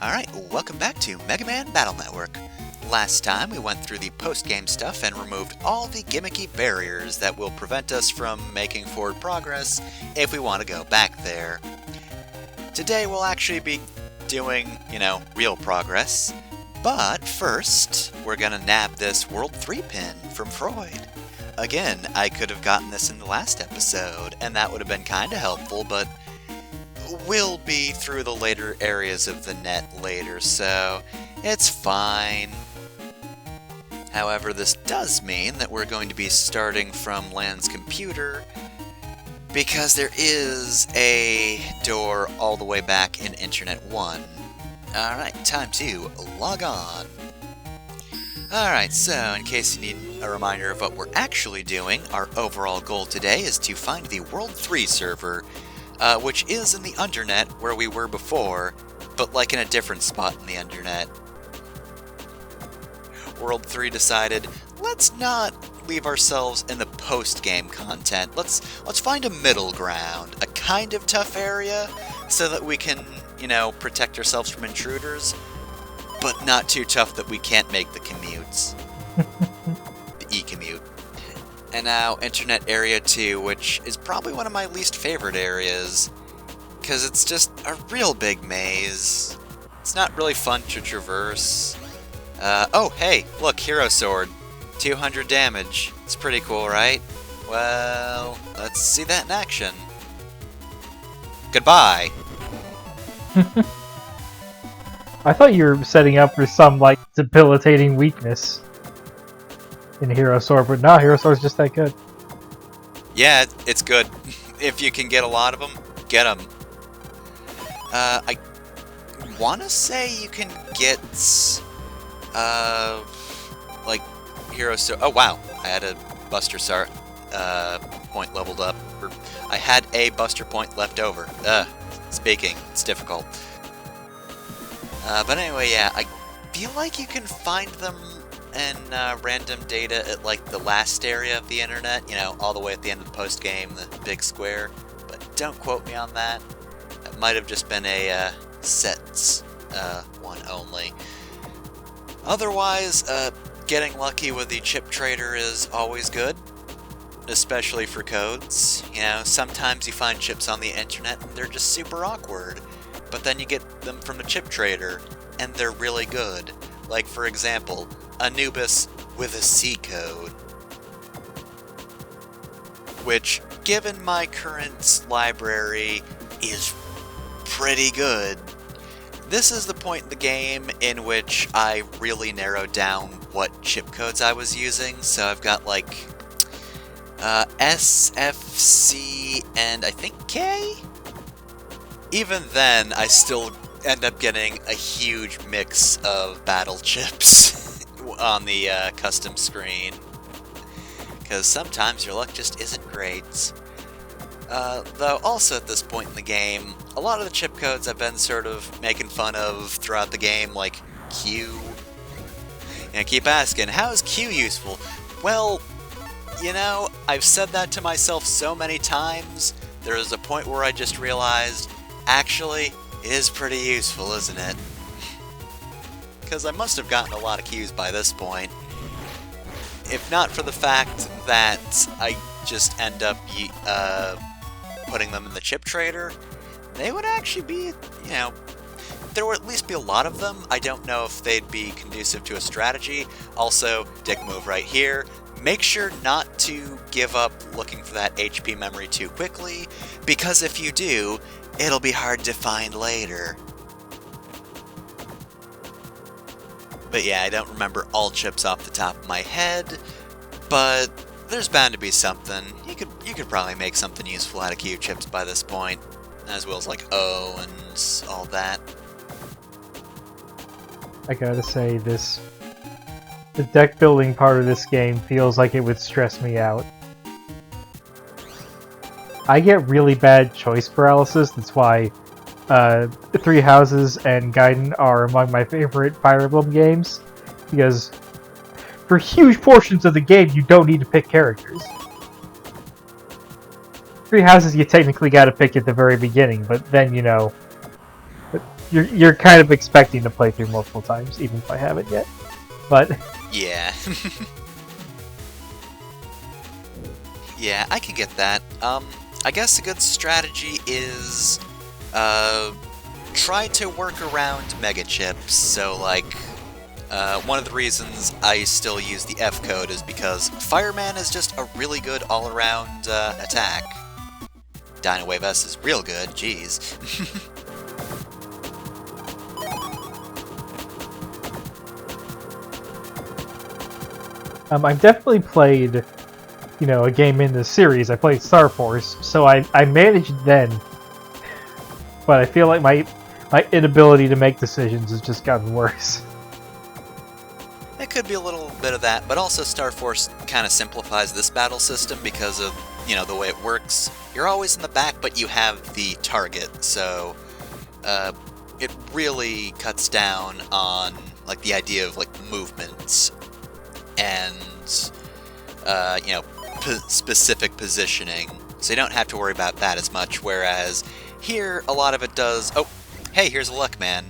Alright, welcome back to Mega Man Battle Network. Last time we went through the post-game stuff and removed all the gimmicky barriers that will prevent us from making forward progress if we want to go back there. Today we'll actually be doing, real progress. But first, we're gonna nab this World 3 pin from Freud. Again, I could have gotten this in the last episode, and that would have been kinda helpful, but we'll be through the later areas of the net later, so it's fine. However, this does mean that we're going to be starting from Lan's computer, because there is a door all the way back in Internet 1. Alright, time to log on. Alright, so in case you need a reminder of what we're actually doing, our overall goal today is to find the World 3 server, which is in the Undernet where we were before, but like in a different spot in the Undernet. World 3 decided, let's not leave ourselves in the post-game content. Let's find a middle ground, a kind of tough area, so that we can, protect ourselves from intruders, but not too tough that we can't make the commutes. The e-commute. And now, Internet Area 2, which is probably one of my least favorite areas, because it's just a real big maze. It's not really fun to traverse. Oh, hey, look, Hero Sword. 200 damage. It's pretty cool, right? Well, let's see that in action. Goodbye. I thought you were setting up for some, debilitating weakness in Hero Sword, but no, Hero Sword's just that good. Yeah, it's good. If you can get a lot of them, get them. I want to say you can get, Hero Sword. Oh, wow. I had a Buster point leveled up. I had a Buster point left over. Speaking, it's difficult. But anyway, yeah, I feel like you can find them in random data at, the last area of the internet, all the way at the end of the post-game, the big square. But don't quote me on that. That might have just been a sets one only. Otherwise, getting lucky with the chip trader is always good, especially for codes. Sometimes you find chips on the internet and they're just super awkward, but then you get them from the chip trader and they're really good. Like, for example, Anubis with a C code, which, given my current library, is pretty good. This is the point in the game in which I really narrowed down what chip codes I was using, so I've got S, F, C, and I think K? Even then, I still end up getting a huge mix of battle chips on the custom screen, because sometimes your luck just isn't great. Though also at this point in the game, a lot of the chip codes I've been sort of making fun of throughout the game, like Q. I keep asking, how is Q useful? Well, I've said that to myself so many times, there was a point where I just realized, actually, it is pretty useful, isn't it? Because I must have gotten a lot of Qs by this point. If not for the fact that I just end up putting them in the chip trader, they would actually be, there would at least be a lot of them. I don't know if they'd be conducive to a strategy. Also, dick move right here. Make sure not to give up looking for that HP memory too quickly, because if you do, it'll be hard to find later. But yeah, I don't remember all chips off the top of my head, but there's bound to be something. You could probably make something useful out of Q chips by this point, as well as O and all that. I gotta say, the deck building part of this game feels like it would stress me out. I get really bad choice paralysis, that's why Three Houses and Gaiden are among my favorite Fire Emblem games, because for huge portions of the game you don't need to pick characters. Three Houses you technically gotta pick at the very beginning, but then, you're kind of expecting to play through multiple times, even if I haven't yet. But yeah. Yeah, I can get that. I guess a good strategy is try to work around mega chips. So like one of the reasons I still use the F code is because Fireman is just a really good all-around attack. DynaWave-S is real good, jeez. I've definitely played, you know, a game in the series. I played Star Force, so I managed then. But I feel like my inability to make decisions has just gotten worse. It could be a little bit of that, but also Star Force kind of simplifies this battle system because of, you know, the way it works. You're always in the back, but you have the target, so it really cuts down on like the idea of like movements and you know, specific positioning. So you don't have to worry about that as much. Whereas here, a lot of it does. Oh, hey, here's a luck man.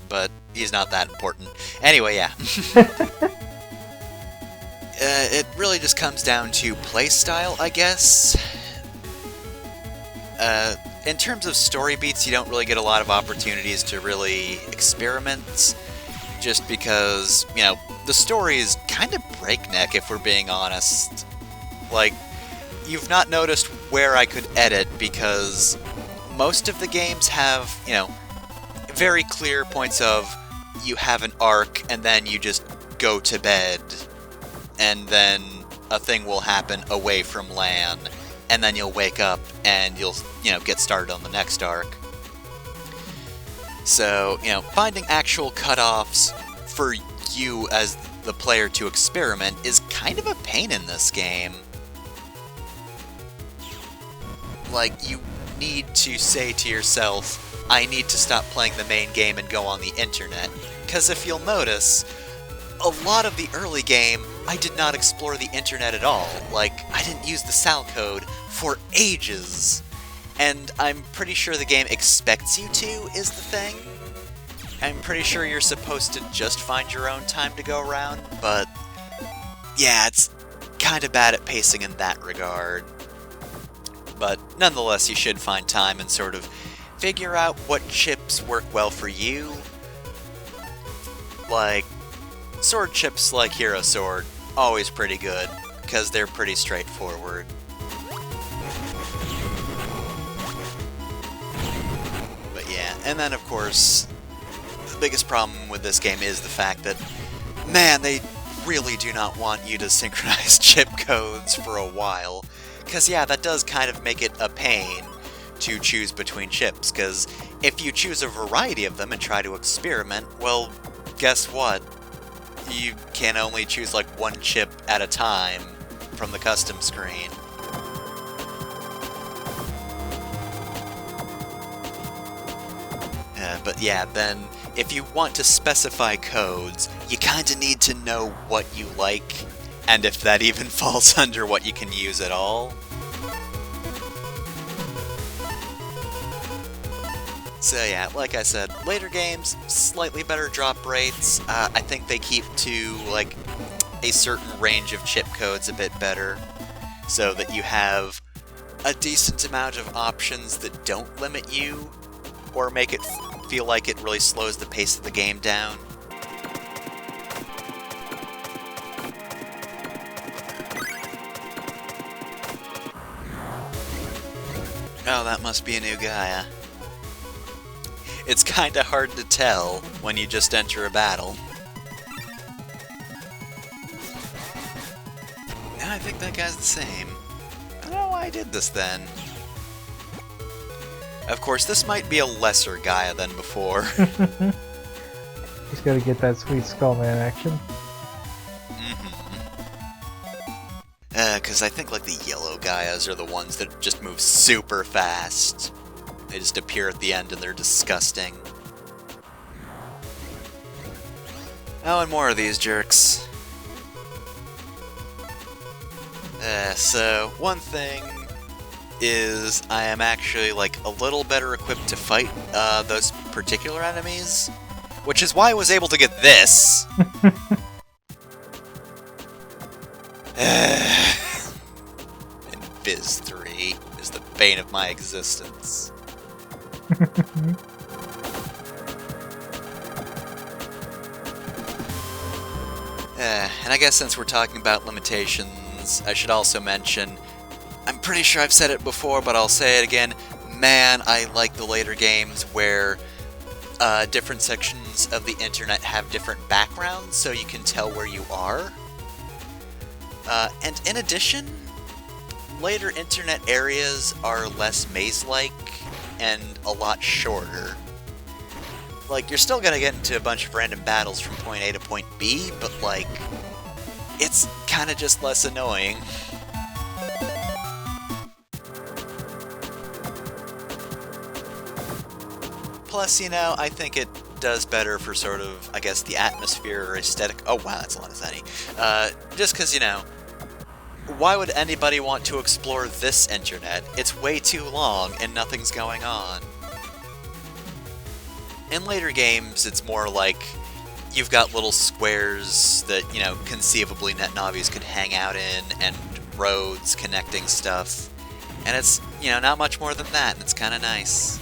But he's not that important. Anyway, yeah. It really just comes down to playstyle, I guess. In terms of story beats, you don't really get a lot of opportunities to really experiment, just because, you know, the story is kind of breakneck, if we're being honest. Like, you've not noticed where I could edit, because most of the games have, you know, very clear points of you have an arc and then you just go to bed and then a thing will happen away from LAN and then you'll wake up and you'll, you know, get started on the next arc. So, you know, finding actual cutoffs for you as the player to experiment is kind of a pain in this game. Like, you need to say to yourself, I need to stop playing the main game and go on the internet. Because if you'll notice, a lot of the early game, I did not explore the internet at all. Like, I didn't use the SAL code for ages. And I'm pretty sure the game expects you to, is the thing. I'm pretty sure you're supposed to just find your own time to go around, but yeah, it's kind of bad at pacing in that regard. But nonetheless, you should find time and sort of figure out what chips work well for you. Like, sword chips like Hero Sword, always pretty good, because they're pretty straightforward. But yeah, and then of course, the biggest problem with this game is the fact that, man, they really do not want you to synchronize chip codes for a while. Because yeah, that does kind of make it a pain to choose between chips, because if you choose a variety of them and try to experiment, well, guess what? You can only choose like one chip at a time from the custom screen. But yeah, then if you want to specify codes, you kinda need to know what you like, and if that even falls under what you can use at all. So yeah, like I said, later games, slightly better drop rates. I think they keep to like a certain range of chip codes a bit better, so that you have a decent amount of options that don't limit you, or make it feel like it really slows the pace of the game down. Oh, that must be a new guy, huh? It's kinda hard to tell when you just enter a battle. No, I think that guy's the same. I don't know why I did this then. Of course, this might be a lesser Gaia than before. He's gotta get that sweet Skullman action. Because I think like the yellow Gaias are the ones that just move super fast. They just appear at the end and they're disgusting. Oh, and more of these jerks. So, one thing is I am actually, like, a little better equipped to fight those particular enemies, which is why I was able to get this. And Viz 3 is the bane of my existence. And I guess since we're talking about limitations, I should also mention, I'm pretty sure I've said it before, but I'll say it again, man, I like the later games where different sections of the internet have different backgrounds, so you can tell where you are. And in addition, later internet areas are less maze-like and a lot shorter. Like, you're still gonna get into a bunch of random battles from point A to point B, but, like, it's kinda just less annoying. Plus, you know, I think it does better for sort of, I guess, the atmosphere or aesthetic. Oh, wow, that's a lot of Zenny. Just because, you know, why would anybody want to explore this internet? It's way too long and nothing's going on. In later games, it's more like you've got little squares that, you know, conceivably NetNavis could hang out in, and roads connecting stuff. And it's, you know, not much more than that, and it's kind of nice.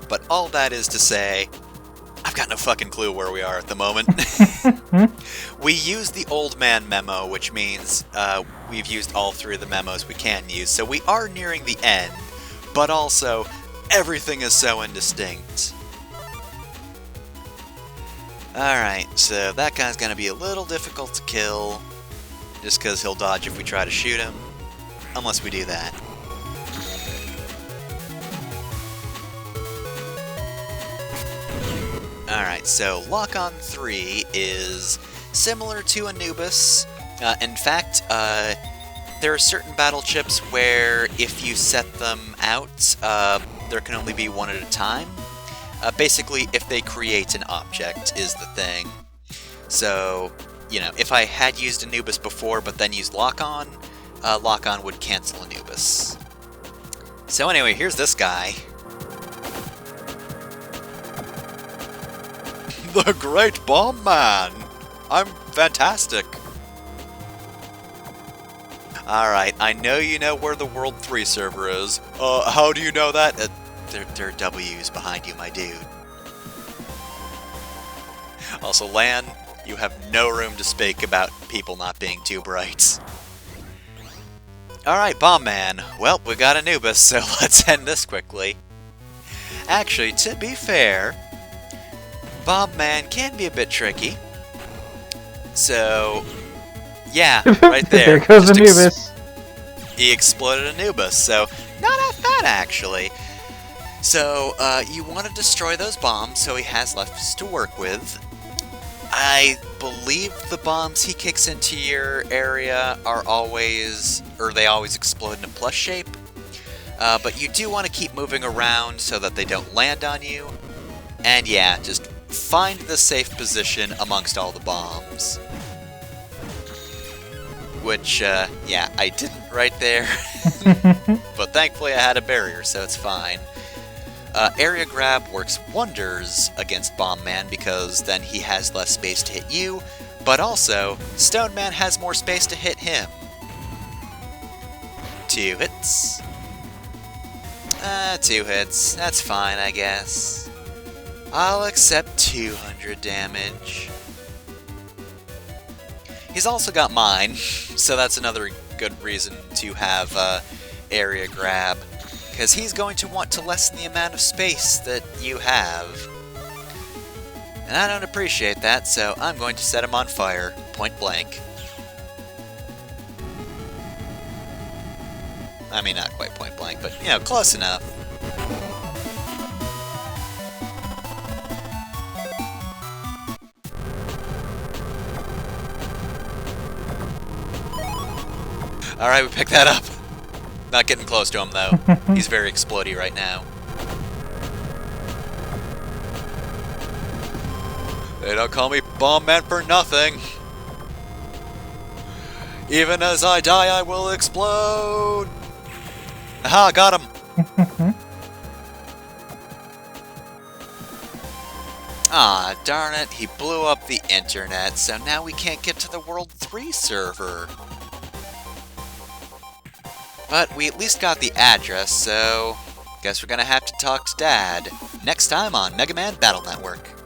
But all that is to say, I've got no fucking clue where we are at the moment. We used the old man memo, which means we've used all 3 of the memos we can use, so we are nearing the end, but also, everything is so indistinct. Alright, so that guy's gonna be a little difficult to kill, just because he'll dodge if we try to shoot him, unless we do that. Alright, so Lock-On 3 is similar to Anubis. In fact, there are certain battle chips where if you set them out, there can only be one at a time. Basically, if they create an object is the thing. So, you know, if I had used Anubis before but then used Lock-On, Lock-On would cancel Anubis. So anyway, here's this guy. The Great BombMan! I'm fantastic! Alright, I know you know where the World 3 server is. How do you know that? There are W's behind you, my dude. Also, Lan, you have no room to speak about people not being too bright. Alright, BombMan. Well, we got Anubis, so let's end this quickly. Actually, to be fair, BombMan can be a bit tricky. So, yeah, right there. There goes Anubis. He exploded Anubis, so not that bad, actually. So, you want to destroy those bombs so he has less to work with. I believe the bombs he kicks into your area are always, or they always explode in a plus shape. But you do want to keep moving around so that they don't land on you. And yeah, just find the safe position amongst all the bombs. Which, yeah, I didn't right there. But thankfully I had a barrier, so it's fine. Area grab works wonders against BombMan because then he has less space to hit you, but also, Stone Man has more space to hit him. 2 hits. 2 hits. That's fine, I guess. I'll accept 200 damage. He's also got mine, so that's another good reason to have area grab, because he's going to want to lessen the amount of space that you have. And I don't appreciate that, so I'm going to set him on fire, point blank. I mean, not quite point blank, but, you know, close enough. Alright, we picked that up. Not getting close to him, though. He's very explodey right now. They don't call me BombMan for nothing. Even as I die, I will explode! Aha, got him! Ah, darn it, he blew up the internet, so now we can't get to the World 3 server. But we at least got the address, so guess we're gonna have to talk to Dad. Next time on Mega Man Battle Network.